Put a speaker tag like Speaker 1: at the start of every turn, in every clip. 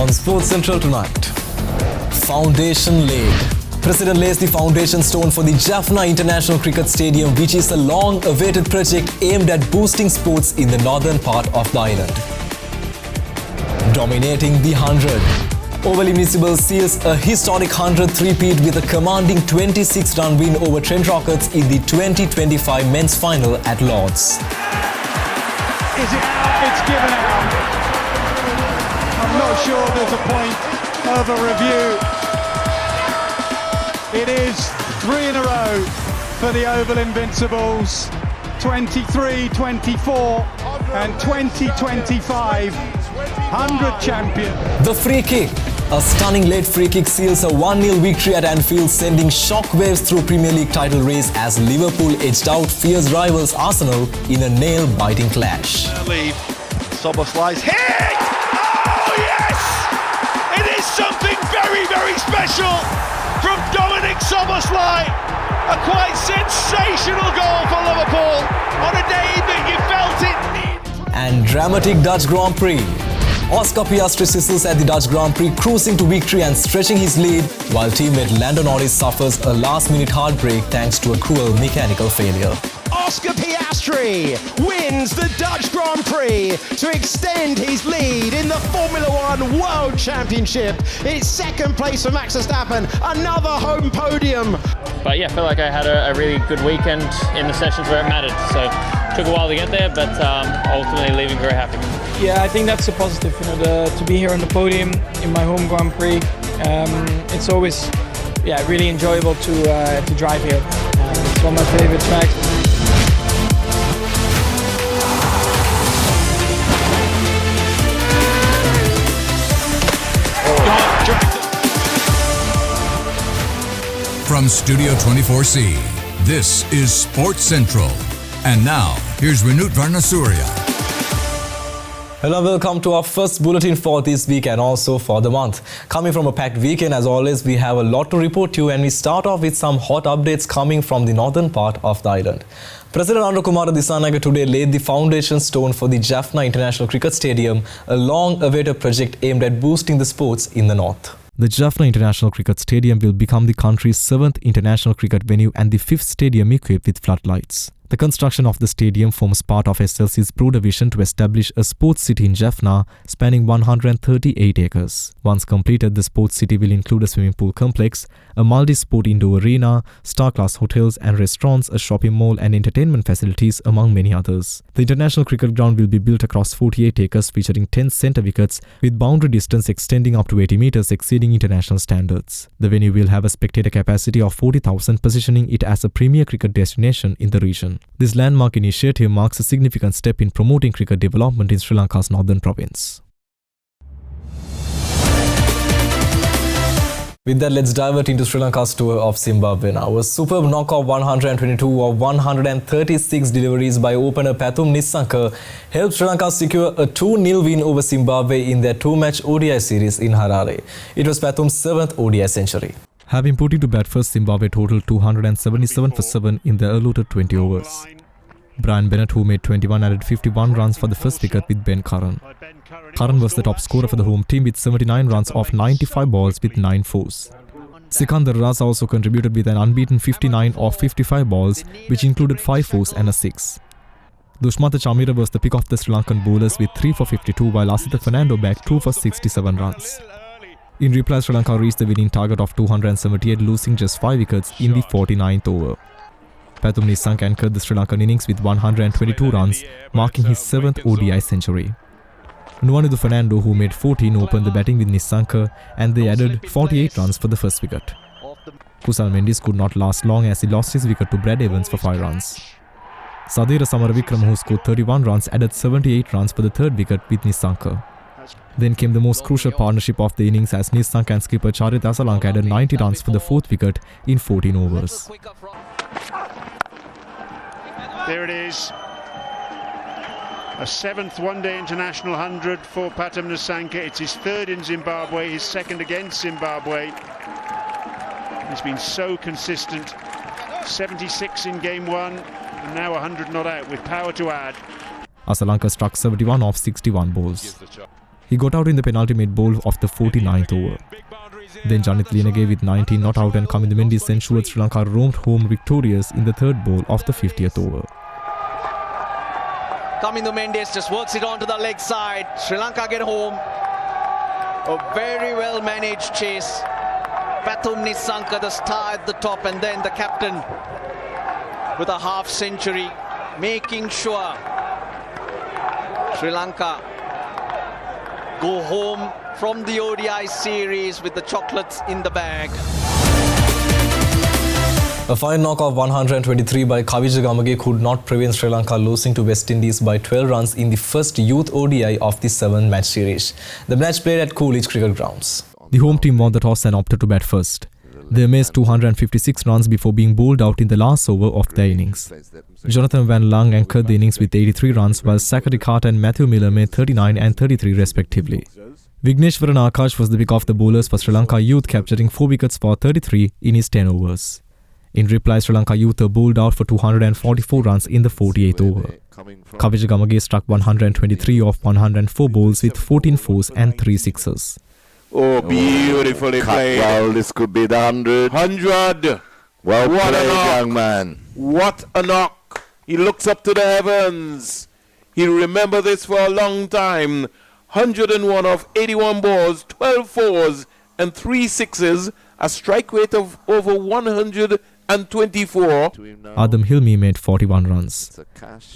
Speaker 1: On Sports Central tonight, foundation laid. President lays the foundation stone for the Jaffna International Cricket Stadium, which is a long-awaited project aimed at boosting sports in the northern part of the island. Dominating the 100. Oval Invincibles seals a historic 100 three-peat with a commanding 26-run win over Trent Rockets in the 2025 men's final at Lord's.
Speaker 2: Is it out? It's given out. I'm not sure there's a point of a review. It is 3 in a row for the Oval Invincibles. 23, 24 and 2025 100 champion.
Speaker 1: The free kick. A stunning late free kick seals a 1-0 victory at Anfield, sending shockwaves through Premier League title race as Liverpool edged out fierce rivals Arsenal in a nail-biting clash.
Speaker 3: Szoboszlai's hit! Oh yes! It is something very, very special from Dominic Szoboszlai. A quite sensational goal for Liverpool on a day that you felt it needed.
Speaker 1: And dramatic Dutch Grand Prix. Oscar Piastri sizzles at the Dutch Grand Prix, cruising to victory and stretching his lead, while teammate Lando Norris suffers a last-minute heartbreak thanks to a cruel mechanical failure.
Speaker 4: Oscar Piastri wins the Dutch Grand Prix to extend his lead in the Formula One World Championship. It's second place for Max Verstappen, another home podium.
Speaker 5: But yeah, I feel like I had a really good weekend in the sessions where it mattered. So it took a while to get there, but ultimately leaving very happy.
Speaker 6: Yeah, I think that's a positive, to be here on the podium in my home Grand Prix. It's always, really enjoyable to drive here. It's one of my favorite tracks.
Speaker 7: From Studio 24C, this is Sports Central. And now, here's Renut Varnasurya.
Speaker 1: Hello, welcome to our first bulletin for this week and also for the month. Coming from a packed weekend, as always, we have a lot to report to you, and we start off with some hot updates coming from the northern part of the island. President Anukumara Dissanayake today laid the foundation stone for the Jaffna International Cricket Stadium, a long-awaited project aimed at boosting the sports in the north. The Jaffna International Cricket Stadium will become the country's 7th international cricket venue and the 5th stadium equipped with floodlights. The construction of the stadium forms part of SLC's broader vision to establish a sports city in Jaffna spanning 138 acres. Once completed, the sports city will include a swimming pool complex, a multi-sport indoor arena, star-class hotels and restaurants, a shopping mall and entertainment facilities, among many others. The international cricket ground will be built across 48 acres, featuring 10 centre wickets, with boundary distance extending up to 80 metres, exceeding international standards. The venue will have a spectator capacity of 40,000, positioning it as a premier cricket destination in the region. This landmark initiative marks a significant step in promoting cricket development in Sri Lanka's northern province. With that, let's divert into Sri Lanka's tour of Zimbabwe now. A superb knock of 122 of 136 deliveries by opener Pathum Nissanka helped Sri Lanka secure a 2-0 win over Zimbabwe in their 2-match ODI series in Harare. It was Pathum's 7th ODI century. Having put it to bat first, Zimbabwe totaled 277 for 7 in their allotted 20 overs. Brian Bennett, who made 21, added 51 runs for the first wicket with Ben Curran. Curran was the top scorer for the home team with 79 runs off 95 balls with 9 fours. Sikandar Raza also contributed with an unbeaten 59 off 55 balls, which included 5 fours and a 6. Dushmantha Chamira was the pick of the Sri Lankan bowlers with 3 for 52, while Asitha Fernando bagged 2 for 67 runs. In reply, Sri Lanka reached the winning target of 278, losing just 5 wickets in the 49th over. Pathum Nissanka anchored the Sri Lankan innings with 122 runs, marking his 7th ODI century. Nuwanidhu Fernando, who made 14, opened the batting with Nissanka, and they added 48 runs for the first wicket. Kusal Mendis could not last long as he lost his wicket to Brad Evans for 5 runs. Sadira Samaravikram, who scored 31 runs, added 78 runs for the third wicket with Nissanka. Then came the most crucial partnership of the innings as Nissanka and skipper Charith Asalanka added 90 runs for the fourth wicket in 14 overs.
Speaker 2: There it is. A 7th one-day international 100 for Pathum Nissanka. It's his 3rd in Zimbabwe, his 2nd against Zimbabwe. He's been so consistent. 76 in game 1 and now 100 not out with power to add.
Speaker 1: Asalanka struck 71 off 61 balls. He got out in the penalty mid-ball of the 49th over. Then Janith Lienage with 19 not out and Kamindu Mendis ensured Sri Lanka roamed home victorious in the third ball of the 50th over.
Speaker 8: Kamindu Mendis just works it onto the leg side. Sri Lanka get home. A very well managed chase. Pathum Nissanka, the star at the top, and then the captain with a half century, making sure Sri Lanka go home from the ODI series with the chocolates in the bag.
Speaker 1: A fine knock of 123 by Kavija Gamage could not prevent Sri Lanka losing to West Indies by 12 runs in the first youth ODI of the 7-match series. The match played at Coolidge Cricket Grounds. The home team won the toss and opted to bat first. They amazed 256 runs before being bowled out in the last over of their innings. Jonathan Van Lang anchored the innings with 83 runs, while Zachary Carter and Matthew Miller made 39 and 33 respectively. Vigneshwaran Akash was the pick of the bowlers for Sri Lanka Youth, capturing 4 wickets for 33 in his 10 overs. In reply, Sri Lanka Youth were bowled out for 244 runs in the 48th over. Kavija Gamage struck 123 off 104 balls with 14 fours and 3 sixes.
Speaker 9: Oh, beautifully played.
Speaker 10: Well, this could be the 100.
Speaker 9: 100.
Speaker 10: Well
Speaker 9: What a
Speaker 10: played,
Speaker 9: knock.
Speaker 10: young man.
Speaker 9: What a knock. He looks up to the heavens. He'll remember this for a long time. 101 of 81 balls, 12 fours and 3 sixes. A strike rate of over 124.
Speaker 1: Adam Hilmi made 41 runs.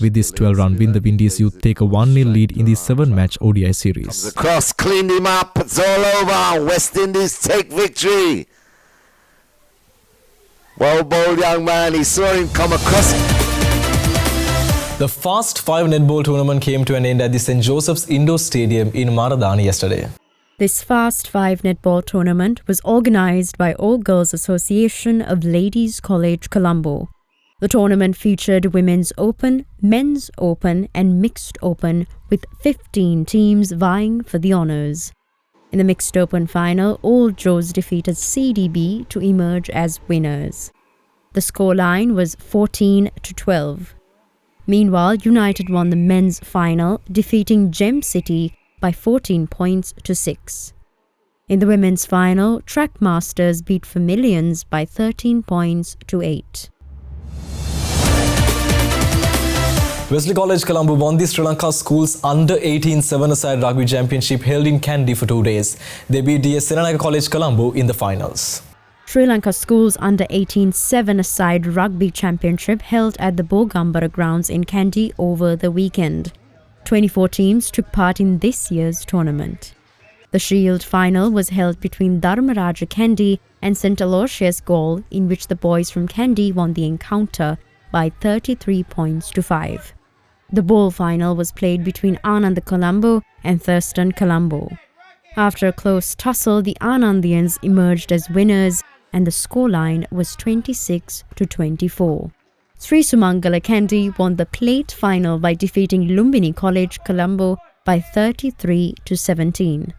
Speaker 1: With this 12-run win, the Windies youth take a 1-0 lead in the 7-match ODI series.
Speaker 10: Across, cleaned him up. It's all over. West Indies take victory. Well bowled, young man. He saw him come across.
Speaker 1: The Fast 5 netball tournament came to an end at the St. Joseph's Indoor Stadium in Maradani yesterday.
Speaker 11: This Fast 5 netball tournament was organised by All Girls Association of Ladies College Colombo. The tournament featured Women's Open, Men's Open and Mixed Open, with 15 teams vying for the honours. In the Mixed Open final, Old Joes defeated CDB to emerge as winners. The scoreline was 14-12. Meanwhile, United won the men's final, defeating Gem City by 14 points to 6. In the women's final, Trackmasters beat Familians by 13 points to 8.
Speaker 1: Wesley College Colombo won the Sri Lanka Schools Under-18 7-a-side rugby championship held in Kandy for 2 days. They beat DS Serenaka College Colombo in the finals.
Speaker 11: Sri Lanka Schools Under-18 7-a-side rugby championship held at the Bogambara grounds in Kandy over the weekend. 24 teams took part in this year's tournament. The Shield final was held between Dharmaraja Kandy and St. Aloysius Gaul, in which the boys from Kandy won the encounter by 33 points to 5. The bowl final was played between Anand Colombo and Thurston Colombo. After a close tussle, the Anandians emerged as winners and the scoreline was 26-24. Sri Sumangala Kandy won the plate final by defeating Lumbini College Colombo by 33-17.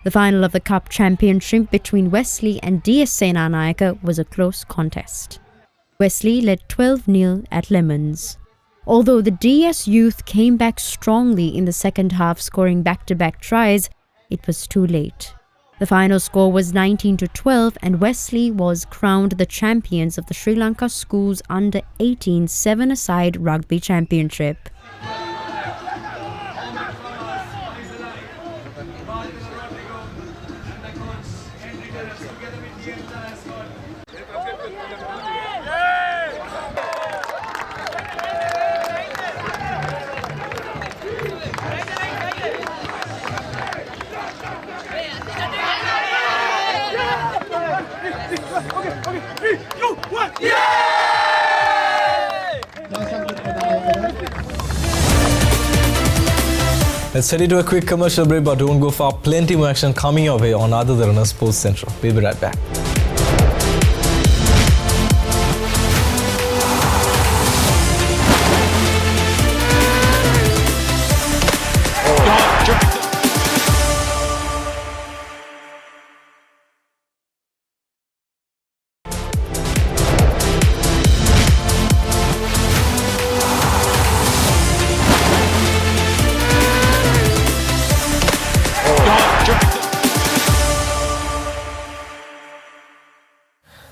Speaker 11: The final of the Cup Championship between Wesley and DS Senanayaka was a close contest. Wesley led 12-0 at Lemons. Although the DS youth came back strongly in the second half, scoring back-to-back tries, it was too late. The final score was 19-12 and Wesley was crowned the champions of the Sri Lanka Schools Under-18 7-a-side Rugby Championship.
Speaker 1: Let's head into a quick commercial break, but don't go far. Plenty more action coming your way on other Derana Sports Central. We'll be right back.
Speaker 10: Oh,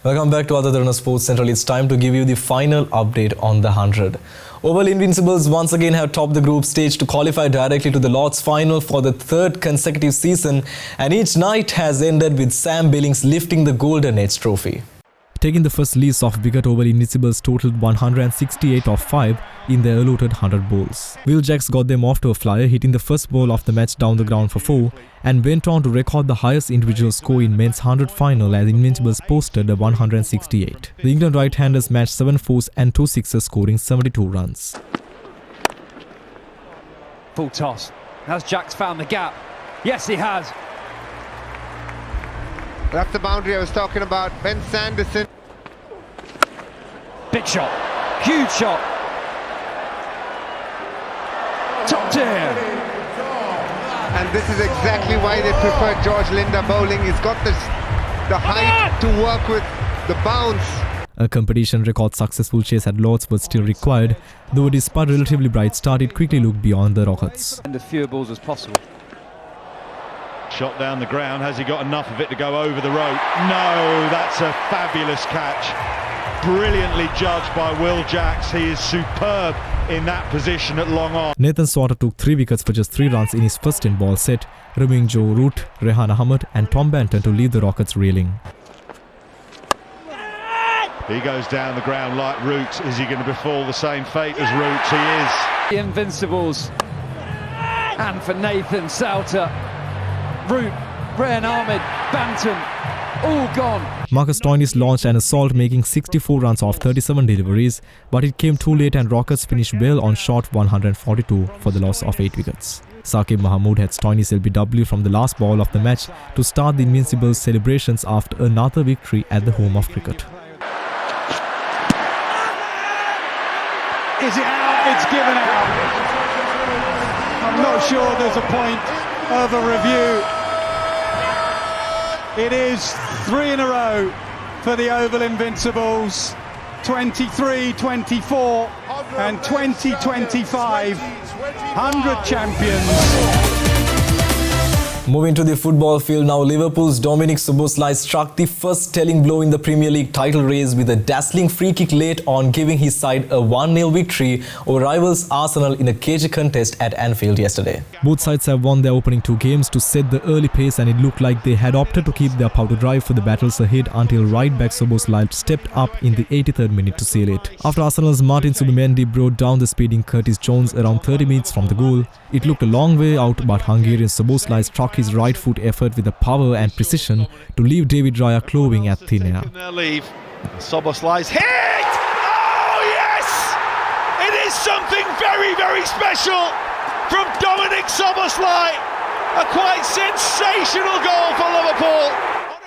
Speaker 1: Welcome back to Other Derana Sports Central. It's time to give you the final update on the 100. Oval Invincibles once again have topped the group stage to qualify directly to the Lord's final for the third consecutive season, and each night has ended with Sam Billings lifting the Golden Edge trophy. Taking the first lease off wicket, Oval Invincibles totaled 168 off 5 in their allotted 100 balls. Will Jacks got them off to a flyer, hitting the first ball of the match down the ground for 4, and went on to record the highest individual score in men's 100 final as Invincibles posted a 168. The England right-handers matched 7 fours and 2 sixes, scoring 72 runs.
Speaker 12: Full toss. Has Jacks found the gap? Yes, he has.
Speaker 13: That's the boundary I was talking about. Ben Sanderson.
Speaker 12: Big shot. Huge shot. Top tier.
Speaker 13: And this is exactly why they prefer George Linda bowling. He's got the height to work with the bounce.
Speaker 1: A competition record successful chase at Lord's was still required, though despite a relatively bright start, it quickly looked beyond the Rockets.
Speaker 12: And as fewer balls as possible.
Speaker 3: Shot down the ground. Has he got enough of it to go over the rope? No, that's a fabulous catch. Brilliantly judged by Will Jacks. He is superb in that position at long on.
Speaker 1: Nathan Slaughter took 3 wickets for just 3 runs in his first 10-ball set, removing Joe Root, Rehan Ahmed and Tom Banton to leave the Rockets reeling.
Speaker 3: He goes down the ground like Root. Is he going to befall the same fate as Root? He is.
Speaker 12: The Invincibles. And for Nathan Salter. Root, Rehan Ahmed, Banton, all gone.
Speaker 1: Marcus Stoinis launched an assault, making 64 runs off 37 deliveries, but it came too late and Rockets finished well on short 142 for the loss of 8 wickets. Saqib Mahmood had Stoinis LBW from the last ball of the match to start the Invincibles celebrations after another victory at the home of cricket.
Speaker 14: Is it out? It's given out. I'm not sure there's a point of a review. It is 3 in a row for the Oval Invincibles. 23-24 and 20-25. 100 champions.
Speaker 1: Moving to the football field now, Liverpool's Dominic Szoboszlai struck the first telling blow in the Premier League title race with a dazzling free kick late on, giving his side a 1-0 victory over rivals Arsenal in a cagey contest at Anfield yesterday. Both sides have won their opening 2 games to set the early pace, and it looked like they had opted to keep their powder dry for the battles ahead until right back Szoboszlai stepped up in the 83rd minute to seal it. After Arsenal's Martin Zubimendi brought down the speeding Curtis Jones around 30 minutes from the goal, it looked a long way out, but Hungarian Szoboszlai struck his right foot effort with a power and precision to leave David Raya cloving at thin air.
Speaker 3: Szoboszlai's hit! Oh yes! It is something very, very special from Dominic Szoboszlai. A quite sensational goal for Liverpool.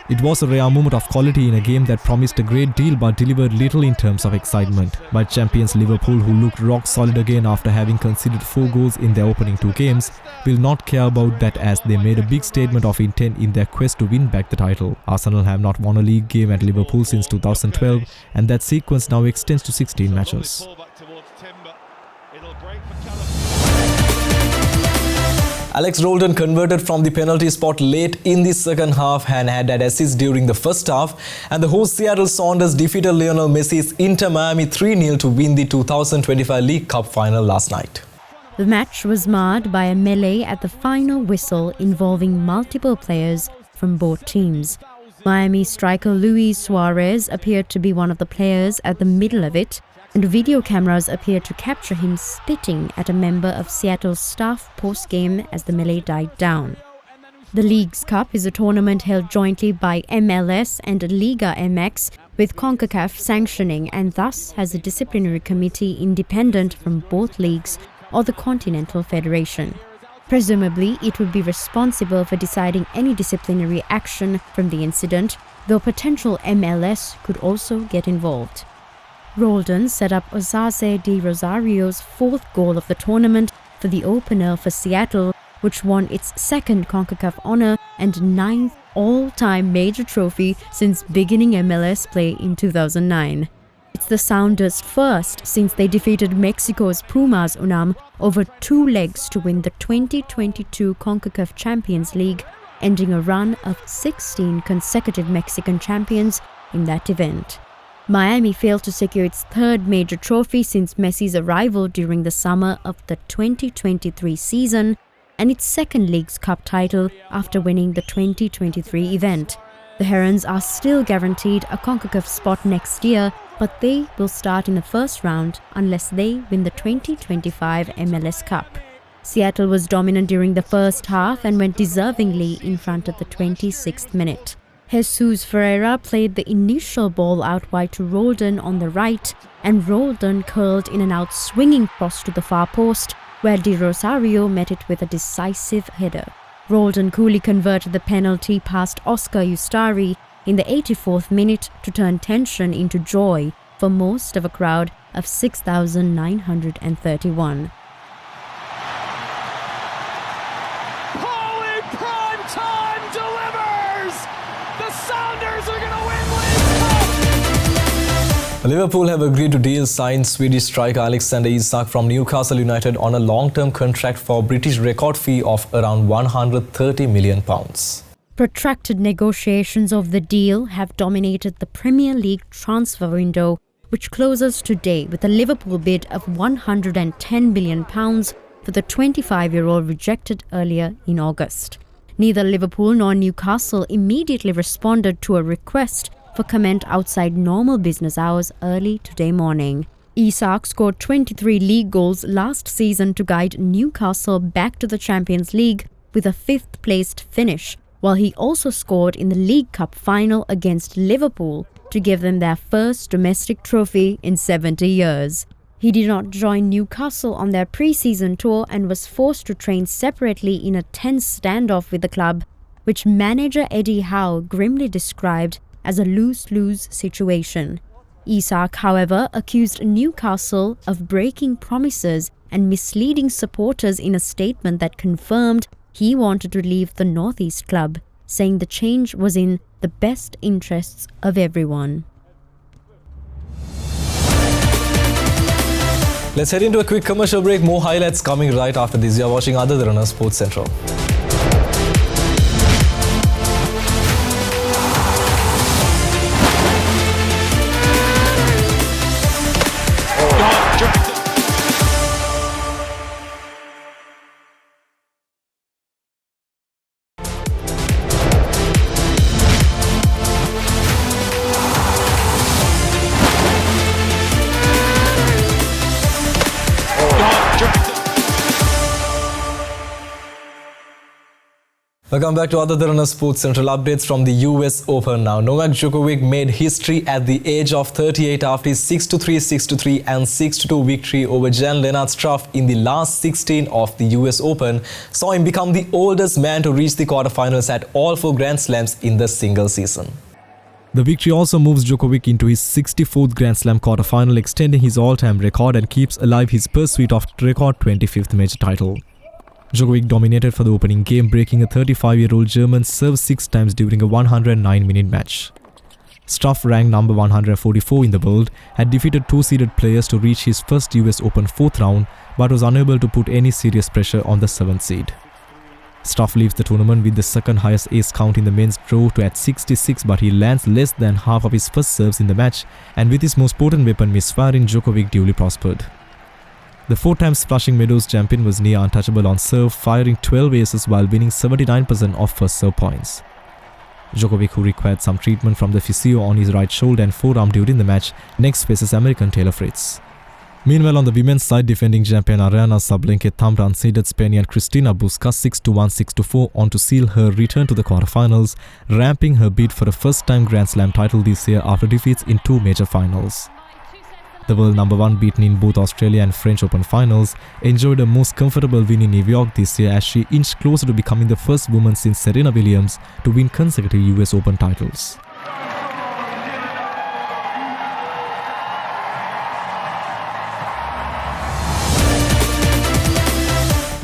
Speaker 1: It was a rare moment of quality in a game that promised a great deal but delivered little in terms of excitement. But champions Liverpool, who looked rock solid again after having conceded 4 goals in their opening 2 games, will not care about that as they made a big statement of intent in their quest to win back the title. Arsenal have not won a league game at Liverpool since 2012, and that sequence now extends to 16 matches. Alex Roldan converted from the penalty spot late in the second half and had an assist during the first half, and the host Seattle Sounders defeated Lionel Messi's Inter Miami 3-0 to win the 2025 League Cup final last night.
Speaker 11: The match was marred by a melee at the final whistle involving multiple players from both teams. Miami striker Luis Suarez appeared to be one of the players at the middle of it, and video cameras appeared to capture him spitting at a member of Seattle's staff post-game as the melee died down. The Leagues Cup is a tournament held jointly by MLS and Liga MX, with CONCACAF sanctioning, and thus has a disciplinary committee independent from both leagues or the Continental Federation. Presumably, it would be responsible for deciding any disciplinary action from the incident, though potential MLS could also get involved. Roldan set up Osaze de Rosario's 4th goal of the tournament for the opener for Seattle, which won its 2nd CONCACAF honor and 9th all-time major trophy since beginning MLS play in 2009. It's the Sounders' first since they defeated Mexico's Pumas UNAM over 2 legs to win the 2022 CONCACAF Champions League, ending a run of 16 consecutive Mexican champions in that event. Miami failed to secure its third major trophy since Messi's arrival during the summer of the 2023 season and its second Leagues Cup title after winning the 2023 event. The Herons are still guaranteed a CONCACAF spot next year, but they will start in the first round unless they win the 2025 MLS Cup. Seattle was dominant during the first half and went deservingly in front at the 26th minute. Jesus Ferreira played the initial ball out wide to Roldan on the right, and Roldan curled in and out swinging cross to the far post, where Di Rosario met it with a decisive header. Roldan coolly converted the penalty past Oscar Ustari in the 84th minute to turn tension into joy for most of a crowd of 6,931.
Speaker 3: Holy prime time delivers! The Sounders are going to win League Cup!
Speaker 1: Liverpool have agreed to deal sign Swedish striker Alexander Isak from Newcastle United on a long-term contract for a British record fee of around £130 million.
Speaker 11: Protracted negotiations of the deal have dominated the Premier League transfer window, which closes today with a Liverpool bid of £110 million for the 25-year-old rejected earlier in August. Neither Liverpool nor Newcastle immediately responded to a request for comment outside normal business hours early today morning. Isak scored 23 league goals last season to guide Newcastle back to the Champions League with a fifth-placed finish, while he also scored in the League Cup final against Liverpool to give them their first domestic trophy in 70 years. He did not join Newcastle on their pre-season tour and was forced to train separately in a tense standoff with the club, which manager Eddie Howe grimly described as a lose-lose situation. Isak, however, accused Newcastle of breaking promises and misleading supporters in a statement that confirmed he wanted to leave the Northeast club, saying the change was in the best interests of everyone.
Speaker 1: Let's head into a quick commercial break. More highlights coming right after this. You are watching Other Derana Sports Central. Welcome back to Other Derana Sports Central. Updates from the US Open now. Novak Djokovic made history at the age of 38 after his 6-3, 6-3 and 6-2 victory over Jan-Lennard Struff in the last 16 of the US Open, saw him become the oldest man to reach the quarterfinals at all 4 Grand Slams in the single season. The victory also moves Djokovic into his 64th Grand Slam quarterfinal, extending his all-time record and keeps alive his pursuit of record 25th major title. Djokovic dominated for the opening game, breaking a 35-year-old German serve 6 times during a 109-minute match. Struff, ranked number 144 in the world, had defeated 2-seeded players to reach his first US Open 4th round, but was unable to put any serious pressure on the 7th seed. Struff leaves the tournament with the second highest ace count in the men's draw to at 66, but he lands less than half of his first serves in the match, and with his most potent weapon misfiring, Djokovic duly prospered. The 4-time Flushing Meadows champion was near untouchable on serve, firing 12 aces while winning 79% of first serve points. Djokovic, who required some treatment from the physio on his right shoulder and forearm during the match, next faces American Taylor Fritz. Meanwhile, on the women's side, defending champion Ariana Sabalenka thumped unseeded Spaniard Cristina Busca 6-1, 6-4 on to seal her return to the quarterfinals, ramping her bid for a first-time Grand Slam title this year after defeats in 2 major finals. The world number 1, beaten in both Australia and French Open finals, enjoyed a most comfortable win in New York this year as she inched closer to becoming the first woman since Serena Williams to win consecutive US Open titles.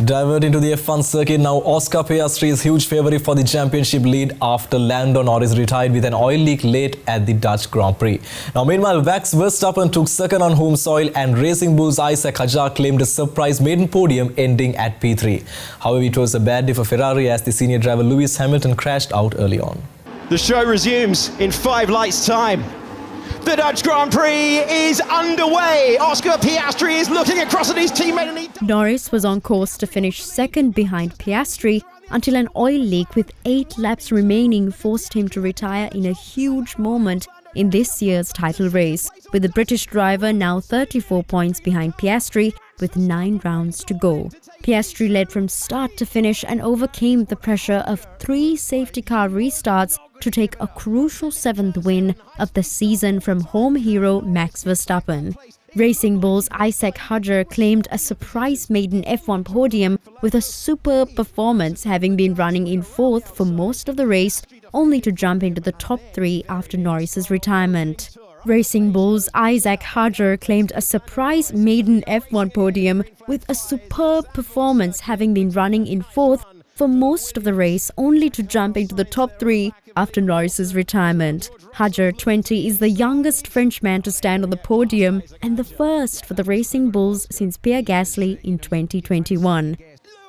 Speaker 1: Divert into the F1 circuit now. Oscar Piastri is huge favourite for the championship lead after Lando Norris retired with an oil leak late at the Dutch Grand Prix. Now, meanwhile, Max Verstappen took second on home soil and Racing Bull's Isaac Hadjar claimed a surprise maiden podium ending at P3. However, it was a bad day for Ferrari as the senior driver Lewis Hamilton crashed out early on.
Speaker 4: The show resumes in 5 lights' time. The Dutch Grand Prix is underway. Oscar Piastri is looking across at his teammate.
Speaker 11: Norris was on course to finish second behind Piastri until an oil leak with 8 laps remaining forced him to retire in a huge moment in this year's title race, with the British driver now 34 points behind Piastri with 9 rounds to go. Piastri led from start to finish and overcame the pressure of 3 safety car restarts to take a crucial 7th win of the season from home hero Max Verstappen. Racing Bull's Isaac Hadjar claimed a surprise maiden F1 podium with a superb performance, having been running in 4th for most of the race, only to jump into the top 3 after Norris's retirement. Racing Bull's Isaac Hadjar claimed a surprise maiden F1 podium with a superb performance, having been running in 4th for most of the race, only to jump into the top 3 after Norris's retirement. Hadjar, 20, is the youngest Frenchman to stand on the podium and the first for the Racing Bulls since Pierre Gasly in 2021.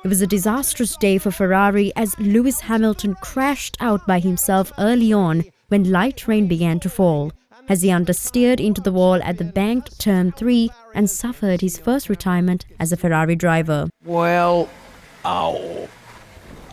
Speaker 11: It was a disastrous day for Ferrari as Lewis Hamilton crashed out by himself early on when light rain began to fall, as he understeered into the wall at the banked turn 3 and suffered his first retirement as a Ferrari driver.
Speaker 15: Well,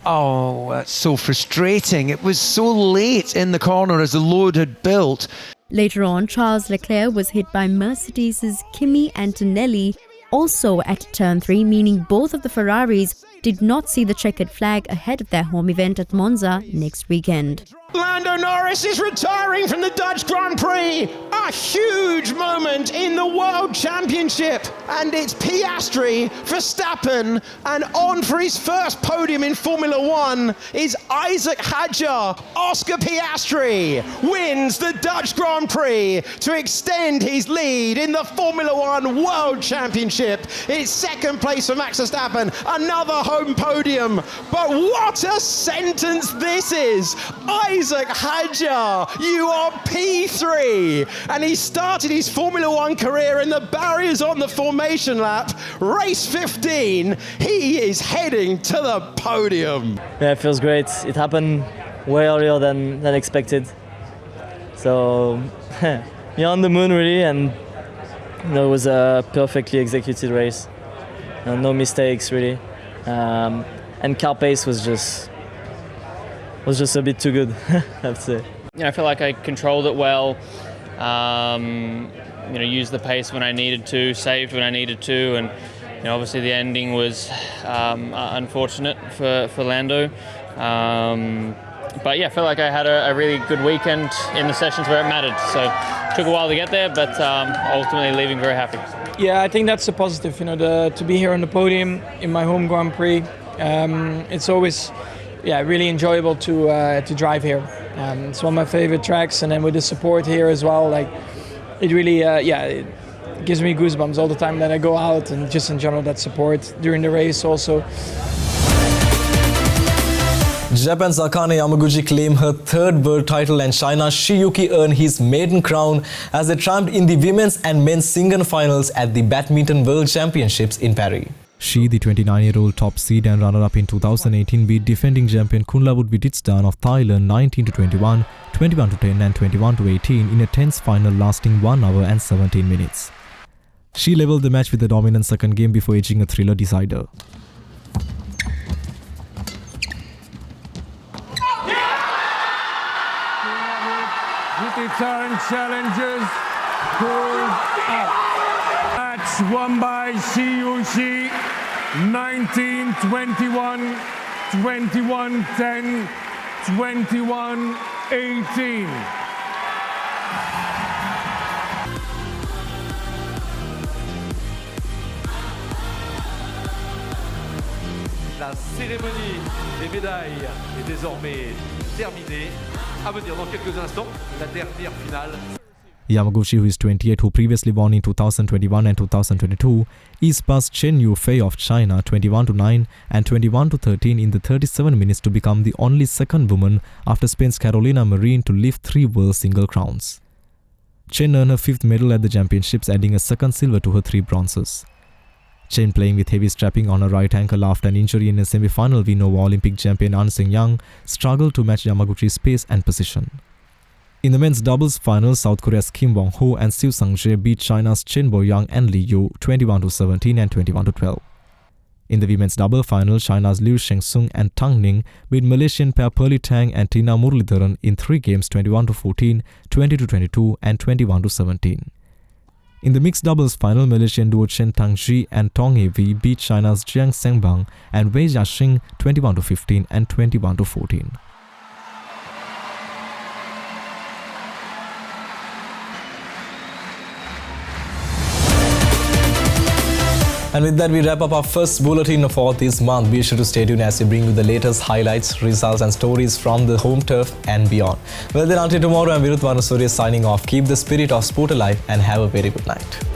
Speaker 15: that's so frustrating. It was so late in the corner as the load had built.
Speaker 11: Later on, Charles Leclerc was hit by Mercedes' Kimi Antonelli, also at turn 3, meaning both of the Ferraris did not see the checkered flag ahead of their home event at Monza next weekend.
Speaker 4: Lando Norris is retiring from the Dutch Grand Prix. A huge moment in the World Championship. And it's Piastri, Verstappen, and on for his first podium in Formula One is Isaac Hadjar. Oscar Piastri wins the Dutch Grand Prix to extend his lead in the Formula One World Championship. It's second place for Max Verstappen, another home podium. But what a sentence this is! Isaac Hadjar, you are P3, and he started his Formula One career in the barriers on the formation lap, race 15. He is heading to the podium.
Speaker 16: Yeah, it feels great. It happened way earlier than expected. So you're on the moon really, and it was a perfectly executed race. No mistakes really, and car pace was just a bit too good, I have to say.
Speaker 5: I feel like I controlled it well, used the pace when I needed to, saved when I needed to, and obviously the ending was unfortunate for Lando. But yeah, I feel like I had a really good weekend in the sessions where it mattered. So it took a while to get there, but ultimately leaving very happy.
Speaker 6: Yeah, I think that's a positive, to be here on the podium in my home Grand Prix. It's always really enjoyable to drive here. It's one of my favorite tracks, and then with the support here as well, it really it gives me goosebumps all the time that I go out, and just in general that support during the race also.
Speaker 1: Japan's Akane Yamaguchi claimed her 3rd world title, and China's Shiyuki earned his maiden crown as they triumphed in the women's and men's single finals at the Badminton World Championships in Paris. She, the 29-year-old top seed and runner-up in 2018, beat defending champion Kunlavut Wittgenstein of Thailand 19-21, 21-10 and 21-18 in a tense final lasting 1 hour and 17 minutes. She levelled the match with a dominant second game before edging a thriller decider.
Speaker 17: Return challenges pulled up. Match won by Shiyushi, 19-21, 21-10, 21-18.
Speaker 12: La cérémonie des médailles est désormais terminée. À venir dans quelques instants, la dernière finale.
Speaker 1: Yamaguchi, who is 28, who previously won in 2021 and 2022, is past Chen Yufei of China 21-9 and 21-13 in the 37 minutes to become the only second woman after Spain's Carolina Marin to lift 3 world single crowns. Chen earned her 5th medal at the championships, adding a second silver to her 3 bronzes. Chen, playing with heavy strapping on her right ankle after an injury in a semi-final win over Olympic champion An Seng-yang, struggled to match Yamaguchi's pace and position. In the men's doubles final, South Korea's Kim Won-ho and Siu Sang-jae beat China's Chen Bo-young and Li Yu 21-17 and 21-12. In the women's double final, China's Liu Sheng-sung and Tang Ning beat Malaysian pair Pearly Tang and Tina Muralidharan in 3 games 21-14, 20-22 and 21-17. In the mixed doubles final, Malaysian duo Chen Tangji and Tong Evi beat China's Jiang Sengbang and Wei Jiaxing 21-15 and 21-14. And with that, we wrap up our first bulletin for this month. Be sure to stay tuned as we bring you the latest highlights, results and stories from the home turf and beyond. Well then, until tomorrow, I'm Virut Varnasurya signing off. Keep the spirit of sport alive and have a very good night.